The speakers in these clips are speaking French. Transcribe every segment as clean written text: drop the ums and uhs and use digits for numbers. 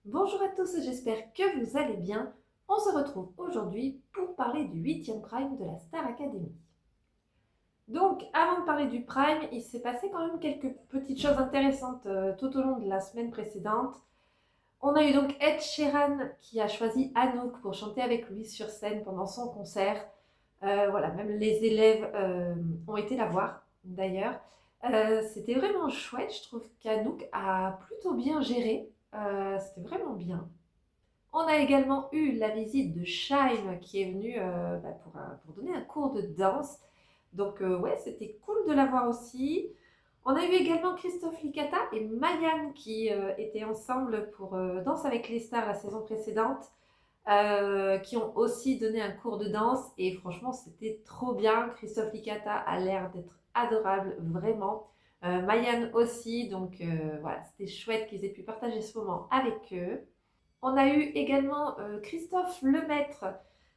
Bonjour à tous, j'espère que vous allez bien. On se retrouve aujourd'hui pour parler du 8e Prime de la Star Academy. Donc, avant de parler du Prime, il s'est passé quand même quelques petites choses intéressantes tout au long de la semaine précédente. On a eu donc Ed Sheeran qui a choisi Anouk pour chanter avec lui sur scène pendant son concert. Voilà, même les élèves ont été la voir d'ailleurs. C'était vraiment chouette, je trouve qu'Anouk a plutôt bien géré. C'était vraiment bien. On a également eu la visite de Shaim qui est venu pour donner un cours de danse. Donc ouais, c'était cool de la voir aussi. On a eu également Christophe Licata et Mayan qui étaient ensemble pour Danse avec les stars la saison précédente, qui ont aussi donné un cours de danse et franchement c'était trop bien. Christophe Licata a l'air d'être adorable, vraiment. Mayan aussi, donc voilà, c'était chouette qu'ils aient pu partager ce moment avec eux. On a eu également Christophe Lemaître.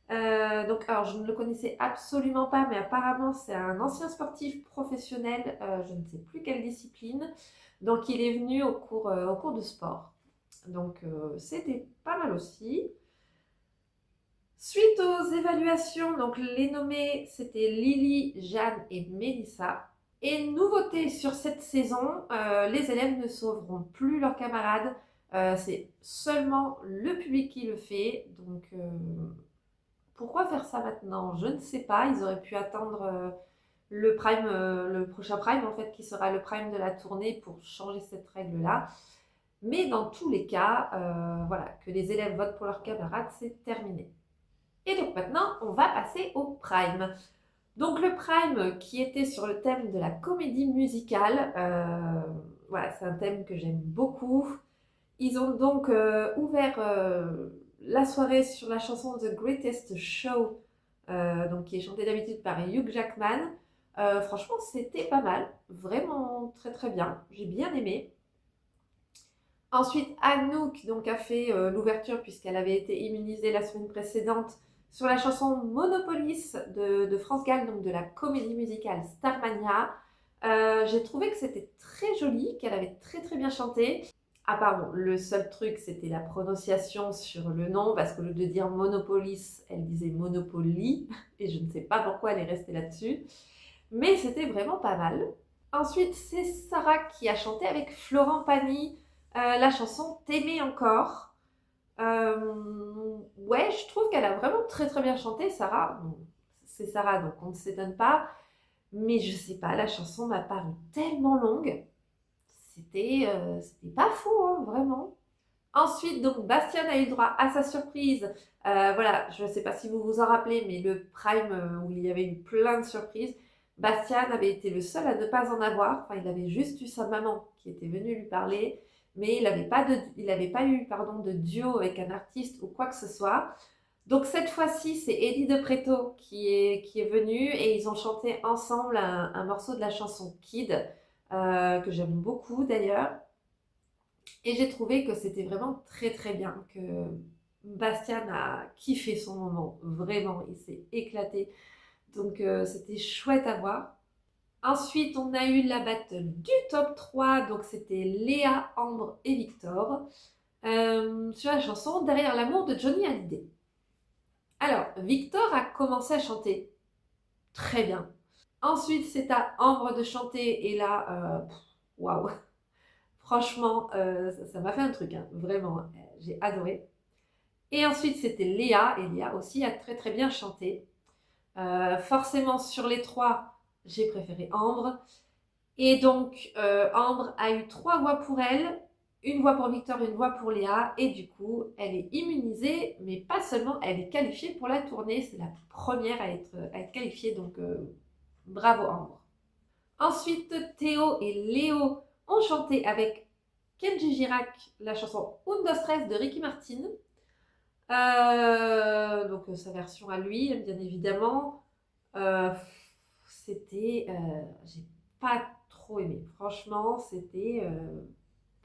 Alors, je ne le connaissais absolument pas, mais apparemment, c'est un ancien sportif professionnel, je ne sais plus quelle discipline. Donc, il est venu au cours de sport. Donc, c'était pas mal aussi. Suite aux évaluations, donc les nommés, c'était Lily, Jeanne et Mélissa. Et nouveauté sur cette saison, les élèves ne sauveront plus leurs camarades. C'est seulement le public qui le fait. Donc, pourquoi faire ça maintenant? Je ne sais pas. Ils auraient pu attendre le prime, le prochain prime en fait, qui sera le prime de la tournée pour changer cette règle-là. Mais dans tous les cas, voilà, que les élèves votent pour leurs camarades, c'est terminé. Et donc maintenant, on va passer au prime. Donc le prime qui était sur le thème de la comédie musicale, voilà, c'est un thème que j'aime beaucoup. Ils ont donc ouvert la soirée sur la chanson The Greatest Show, donc qui est chantée d'habitude par Hugh Jackman. Franchement, c'était pas mal, vraiment très très bien. J'ai bien aimé. Ensuite, Anouk donc, a fait l'ouverture puisqu'elle avait été immunisée la semaine précédente sur la chanson Monopolis de France Gall, donc de la comédie musicale Starmania. J'ai trouvé que c'était très joli, qu'elle avait très très bien chanté. Ah pardon, le seul truc c'était la prononciation sur le nom, parce qu'au lieu de dire Monopolis, elle disait Monopoly, et je ne sais pas pourquoi elle est restée là-dessus. Mais c'était vraiment pas mal. Ensuite, c'est Sarah qui a chanté avec Florent Pagny la chanson T'aimer encore. Ouais, je trouve qu'elle a vraiment très très bien chanté, Sarah. Bon, c'est Sarah, donc on ne s'étonne pas. Mais je sais pas, la chanson m'a paru tellement longue. C'était pas fou, hein, vraiment. Ensuite, donc, Bastien a eu droit à sa surprise. Voilà, je ne sais pas si vous vous en rappelez, mais le Prime où il y avait eu plein de surprises, Bastien avait été le seul à ne pas en avoir. Enfin, il avait juste eu sa maman qui était venue lui parler, mais il avait pas eu pardon, de duo avec un artiste ou quoi que ce soit. Donc cette fois-ci, c'est Eddie De Preto qui est venu et ils ont chanté ensemble un morceau de la chanson Kid, que j'aime beaucoup d'ailleurs. Et j'ai trouvé que c'était vraiment très très bien, que Bastien a kiffé son moment, vraiment, il s'est éclaté. Donc c'était chouette à voir. Ensuite, on a eu la battle du top 3, donc c'était Léa, Ambre et Victor, sur la chanson Derrière l'amour de Johnny Hallyday. Alors, Victor a commencé à chanter très bien. Ensuite, c'est à Ambre de chanter, et là, waouh, franchement, ça m'a fait un truc, hein, vraiment, j'ai adoré. Et ensuite, c'était Léa, et Léa aussi a très très bien chanté. Forcément, sur les trois, j'ai préféré Ambre. Et donc, Ambre a eu 3 voix pour elle, une voix pour Victor, une voix pour Léa, et du coup, elle est immunisée, mais pas seulement, elle est qualifiée pour la tournée. C'est la première à être qualifiée, donc bravo Ambre. Ensuite, Théo et Léo ont chanté avec Kenji Girac la chanson Undo Stress de Ricky Martin. Donc sa version à lui, bien évidemment. Euh, j'ai pas trop aimé. Franchement, c'était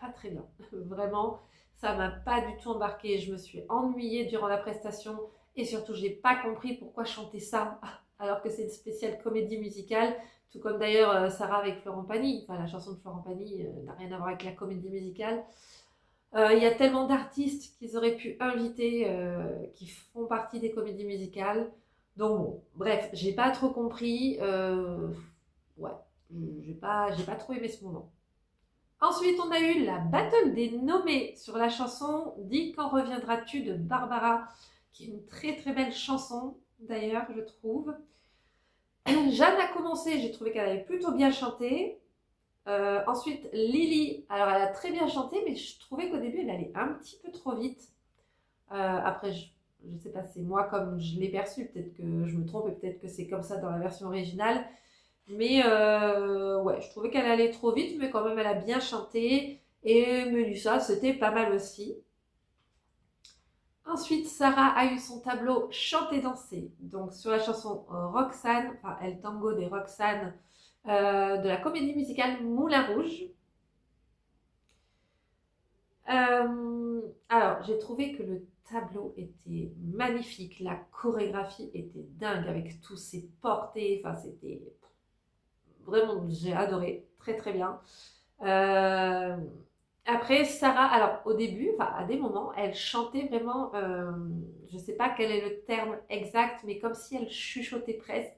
pas très bien. Vraiment, ça m'a pas du tout embarqué. Je me suis ennuyée durant la prestation et surtout, j'ai pas compris pourquoi chanter ça alors que c'est une spéciale comédie musicale. Tout comme d'ailleurs Sarah avec Florent Pagny. Enfin, la chanson de Florent Pagny n'a rien à voir avec la comédie musicale. Il y a tellement d'artistes qu'ils auraient pu inviter qui font partie des comédies musicales. Donc bon, bref, j'ai pas trop compris. Ouais, j'ai pas trop aimé ce moment. Ensuite, on a eu la battle des nommés sur la chanson Dis quand reviendras-tu de Barbara, qui est une très très belle chanson d'ailleurs, je trouve. Jeanne a commencé, j'ai trouvé qu'elle avait plutôt bien chanté. Ensuite, Lily, alors elle a très bien chanté, mais je trouvais qu'au début elle allait un petit peu trop vite. Après, je sais pas, c'est moi comme je l'ai perçu, peut-être que je me trompe et peut-être que c'est comme ça dans la version originale. Mais ouais, je trouvais qu'elle allait trop vite, mais quand même elle a bien chanté. Et Mélissa, c'était pas mal aussi. Ensuite, Sarah a eu son tableau chanter-danser, donc sur la chanson Roxane, enfin El Tango des Roxane, de la comédie musicale Moulin Rouge. Alors, j'ai trouvé que le tableau était magnifique, la chorégraphie était dingue avec tous ses portées, enfin c'était vraiment, j'ai adoré, très très bien. Euh, Après, Sarah, alors au début, enfin à des moments, elle chantait vraiment, je ne sais pas quel est le terme exact, mais comme si elle chuchotait presque.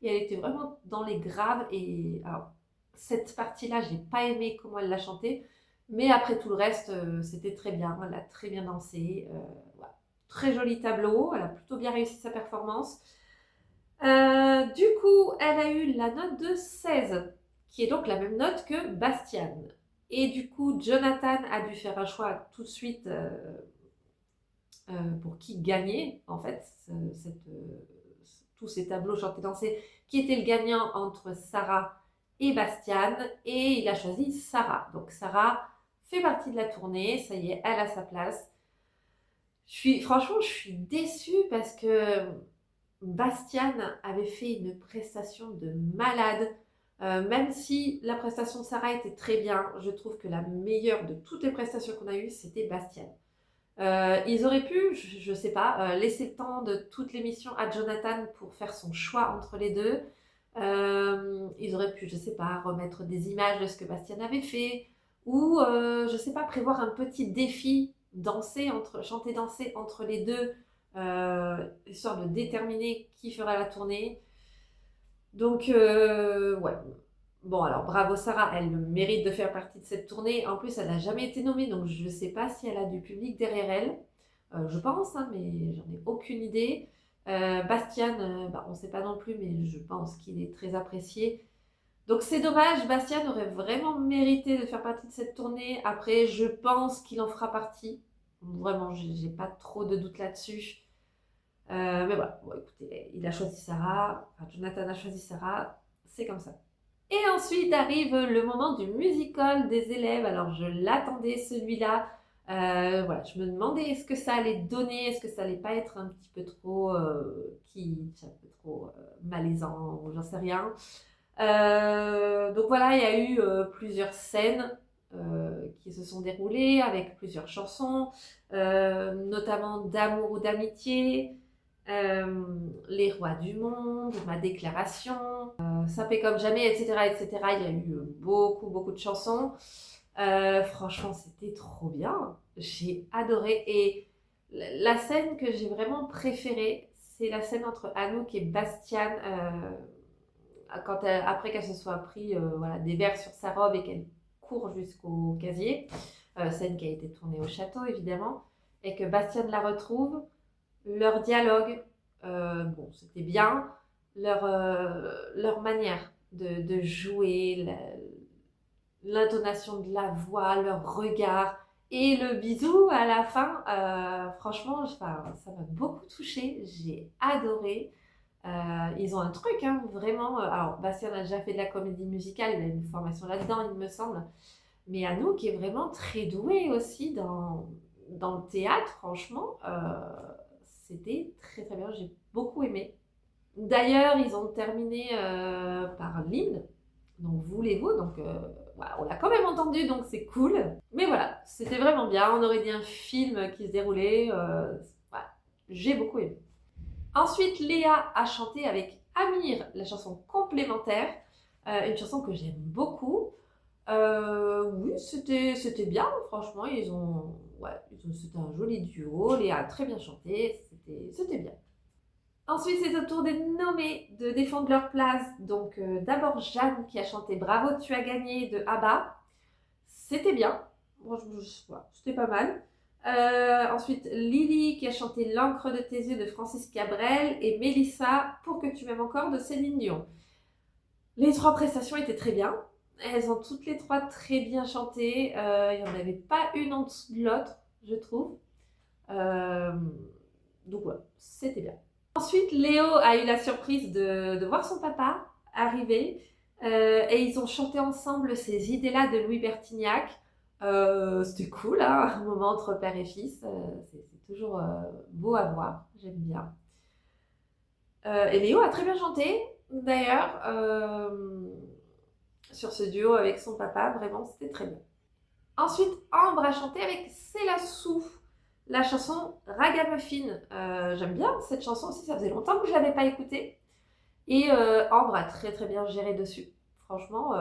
Et elle était vraiment dans les graves. Et alors, cette partie-là, j'ai pas aimé comment elle l'a chanté, mais après tout le reste, c'était très bien. Elle a très bien dansé. Voilà. Très joli tableau. Elle a plutôt bien réussi sa performance. Du coup, elle a eu la note de 16, qui est donc la même note que Bastian. Et du coup, Jonathan a dû faire un choix tout de suite pour qui gagner, en fait, tous ces tableaux chantés dansés, qui était le gagnant entre Sarah et Bastian, et il a choisi Sarah. Donc Sarah fait partie de la tournée, ça y est, elle a sa place. Franchement, je suis déçue parce que Bastian avait fait une prestation de malade. Même si la prestation de Sarah était très bien, je trouve que la meilleure de toutes les prestations qu'on a eues, c'était Bastian. Ils auraient pu, je ne sais pas, laisser le temps de toute l'émission à Jonathan pour faire son choix entre les deux. Ils auraient pu, je ne sais pas, remettre des images de ce que Bastien avait fait, ou je ne sais pas, prévoir un petit défi, chanter, danser entre les deux, histoire de déterminer qui fera la tournée. Donc, ouais. Bon, alors bravo Sarah, elle mérite de faire partie de cette tournée. En plus, elle n'a jamais été nommée, donc je ne sais pas si elle a du public derrière elle. Je pense, hein, mais j'en ai aucune idée. Bastian, bah, on ne sait pas non plus, mais je pense qu'il est très apprécié. Donc c'est dommage, Bastian aurait vraiment mérité de faire partie de cette tournée. Après, je pense qu'il en fera partie. Vraiment, j'ai pas trop de doute là-dessus. Mais voilà, bon, écoutez, il a choisi Sarah, enfin, Jonathan a choisi Sarah, c'est comme ça. Et ensuite arrive le moment du musical des élèves. Alors je l'attendais celui-là. Voilà, je me demandais est-ce que ça allait donner, est-ce que ça allait pas être un petit peu trop kitsch, un peu trop malaisant, ou j'en sais rien. Donc voilà, il y a eu plusieurs scènes qui se sont déroulées avec plusieurs chansons, notamment d'amour ou d'amitié, les rois du monde, ma déclaration, ça fait comme jamais, etc., etc. Il y a eu beaucoup, beaucoup de chansons. Franchement, c'était trop bien. J'ai adoré. Et la scène que j'ai vraiment préférée, c'est la scène entre Anouk et Bastian, après qu'elle se soit pris voilà, des verres sur sa robe et qu'elle court jusqu'au casier. Scène qui a été tournée au château, évidemment. Et que Bastian la retrouve. Leur dialogue, bon, c'était bien. Leur manière de jouer, l'intonation de la voix, leur regard et le bisou à la fin, franchement, ça m'a beaucoup touchée. J'ai adoré. Ils ont un truc, hein, vraiment. Alors, Bastien a déjà fait de la comédie musicale, il a une formation là-dedans, il me semble. Mais Anouk est vraiment très douée aussi dans le théâtre, franchement. C'était très très bien, j'ai beaucoup aimé. D'ailleurs, ils ont terminé par l'hymne, donc voulez-vous, donc voilà, on l'a quand même entendu, donc c'est cool. Mais voilà, c'était vraiment bien, on aurait dit un film qui se déroulait, voilà, j'ai beaucoup aimé. Ensuite, Léa a chanté avec Amir la chanson complémentaire, une chanson que j'aime beaucoup. Oui, c'était bien, franchement, c'était un joli duo, Léa a très bien chanté, c'était bien. Ensuite, c'est au tour des nommés de défendre leur place. Donc, d'abord Jeanne qui a chanté Bravo, tu as gagné de ABBA. C'était bien. Voilà, c'était pas mal. Ensuite, Lily qui a chanté L'encre de tes yeux de Francis Cabrel et Mélissa Pour que tu m'aimes encore de Céline Dion. Les trois prestations étaient très bien. Elles ont toutes les trois très bien chanté. Il n'y en avait pas une en dessous de l'autre, je trouve. Euh, donc voilà, c'était bien. Ensuite, Léo a eu la surprise de voir son papa arriver et ils ont chanté ensemble ces idées-là de Louis Bertignac. C'était cool, hein, un moment entre père et fils. C'est toujours beau à voir, j'aime bien. Et Léo a très bien chanté, d'ailleurs, sur ce duo avec son papa. Vraiment, c'était très bien. Ensuite, Ambre a chanté avec Célassou la chanson Ragamuffin. J'aime bien cette chanson aussi, ça faisait longtemps que je ne l'avais pas écoutée. Et Ambre a très très bien géré dessus. Franchement,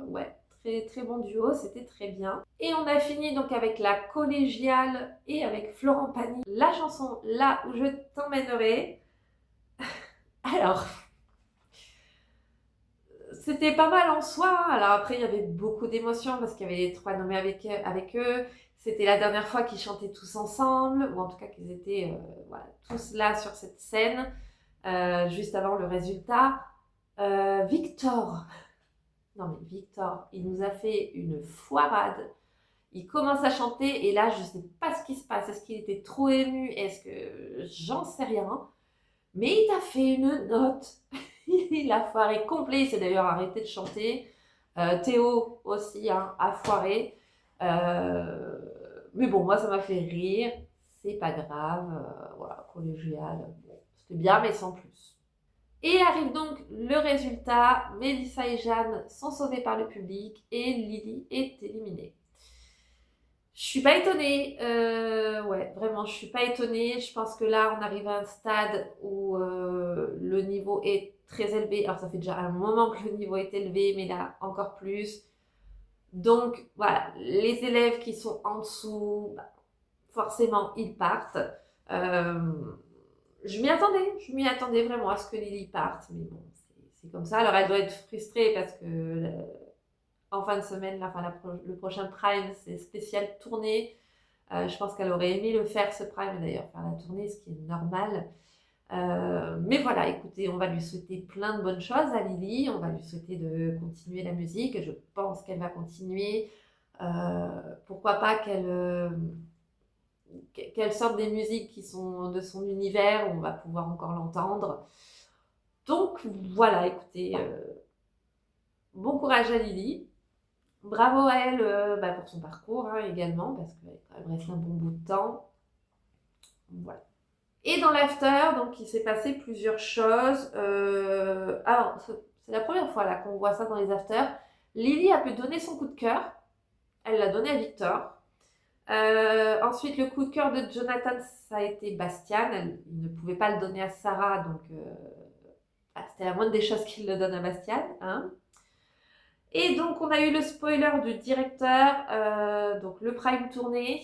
ouais, très très bon duo, c'était très bien. Et on a fini donc avec la collégiale et avec Florent Pagny. La chanson Là où je t'emmènerai. Alors, c'était pas mal en soi, hein. Alors après, il y avait beaucoup d'émotions parce qu'il y avait les trois nommés avec eux. C'était la dernière fois qu'ils chantaient tous ensemble, ou en tout cas qu'ils étaient voilà, tous là sur cette scène, juste avant le résultat. Victor, non mais Victor, il nous a fait une foirade. Il commence à chanter et là, je sais pas ce qui se passe. Est-ce qu'il était trop ému? Est-ce que j'en sais rien? Mais il t'a fait une note. Il a foiré complet. Il s'est d'ailleurs arrêté de chanter. Théo aussi hein, a foiré. Euh, mais bon, moi, ça m'a fait rire. C'est pas grave. Voilà, collégial. Bon, c'était bien, mais sans plus. Et arrive donc le résultat. Mélissa et Jeanne sont sauvées par le public et Lily est éliminée. Je suis pas étonnée, ouais, vraiment, je suis pas étonnée. Je pense que là, on arrive à un stade où le niveau est très élevé. Alors, ça fait déjà un moment que le niveau est élevé, mais là, encore plus. Donc, voilà, les élèves qui sont en dessous, bah, forcément, ils partent. Euh, je m'y attendais vraiment à ce que Lily parte, mais bon, c'est comme ça. Alors, elle doit être frustrée parce que en fin de semaine, là, le prochain Prime, c'est spécial tournée. Je pense qu'elle aurait aimé le faire, ce Prime, d'ailleurs, faire la tournée, ce qui est normal. Mais voilà, écoutez, on va lui souhaiter plein de bonnes choses à Lily. On va lui souhaiter de continuer la musique. Je pense qu'elle va continuer. Pourquoi pas qu'elle sorte des musiques qui sont de son univers, où on va pouvoir encore l'entendre. Donc voilà, écoutez, bon courage à Lily. Bravo à elle bah, pour son parcours hein, également, parce qu'elle reste un bon bout de temps. Voilà. Et dans l'after, donc il s'est passé plusieurs choses. Alors, c'est la première fois là qu'on voit ça dans les afters. Lily a pu donner son coup de cœur. Elle l'a donné à Victor. Ensuite, le coup de cœur de Jonathan, ça a été Bastian. Il ne pouvait pas le donner à Sarah, donc c'était la moindre des choses qu'il le donne à Bastian. Hein. Et donc, on a eu le spoiler du directeur, donc le prime tourné.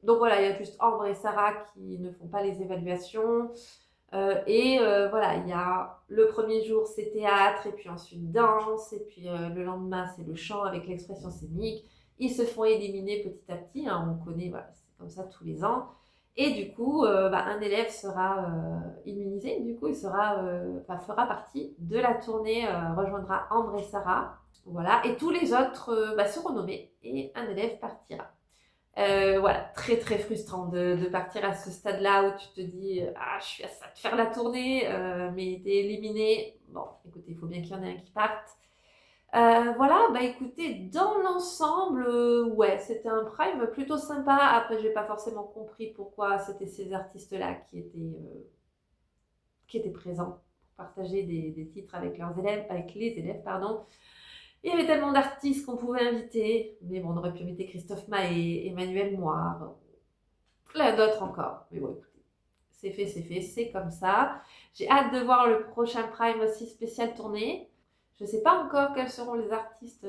Donc voilà, il y a juste Ambre et Sarah qui ne font pas les évaluations. Voilà, il y a le premier jour, c'est théâtre, et puis ensuite danse, et puis le lendemain, c'est le chant avec l'expression scénique. Ils se font éliminer petit à petit, hein, on connaît, voilà, c'est comme ça tous les ans. Et du coup, un élève sera immunisé, du coup, fera partie de la tournée, rejoindra Ambre et Sarah. Voilà, et tous les autres seront nommés et un élève partira. Voilà, très très frustrant de partir à ce stade-là où tu te dis ah, je suis à ça de faire la tournée, mais t'es éliminé. Bon, écoutez, il faut bien qu'il y en ait un qui parte. Voilà, bah écoutez, dans l'ensemble, ouais, c'était un prime plutôt sympa. Après, j'ai pas forcément compris pourquoi c'était ces artistes-là qui étaient présents pour partager des titres avec leurs élèves, avec les élèves, pardon. Il y avait tellement d'artistes qu'on pouvait inviter, mais bon, on aurait pu inviter Christophe Maé, Emmanuel Moire, plein d'autres encore. Mais bon, écoutez, c'est fait, c'est comme ça. J'ai hâte de voir le prochain Prime aussi spécial tourné. Je ne sais pas encore quels seront les artistes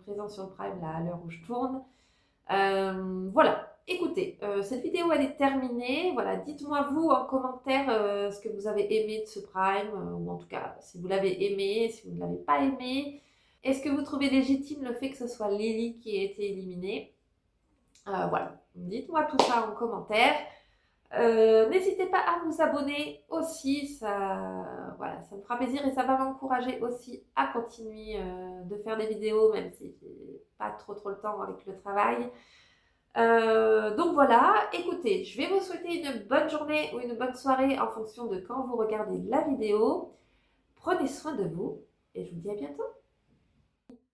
présents sur le Prime là, à l'heure où je tourne. Voilà, écoutez, cette vidéo elle est terminée. Voilà, dites-moi vous en commentaire ce que vous avez aimé de ce Prime, ou en tout cas si vous l'avez aimé, si vous ne l'avez pas aimé. Est-ce que vous trouvez légitime le fait que ce soit Lily qui ait été éliminée? Voilà, dites-moi tout ça en commentaire. N'hésitez pas à vous abonner aussi, voilà, ça me fera plaisir et ça va m'encourager aussi à continuer de faire des vidéos, même si j'ai pas trop le temps avec le travail. Donc voilà, écoutez, je vais vous souhaiter une bonne journée ou une bonne soirée en fonction de quand vous regardez la vidéo. Prenez soin de vous et je vous dis à bientôt.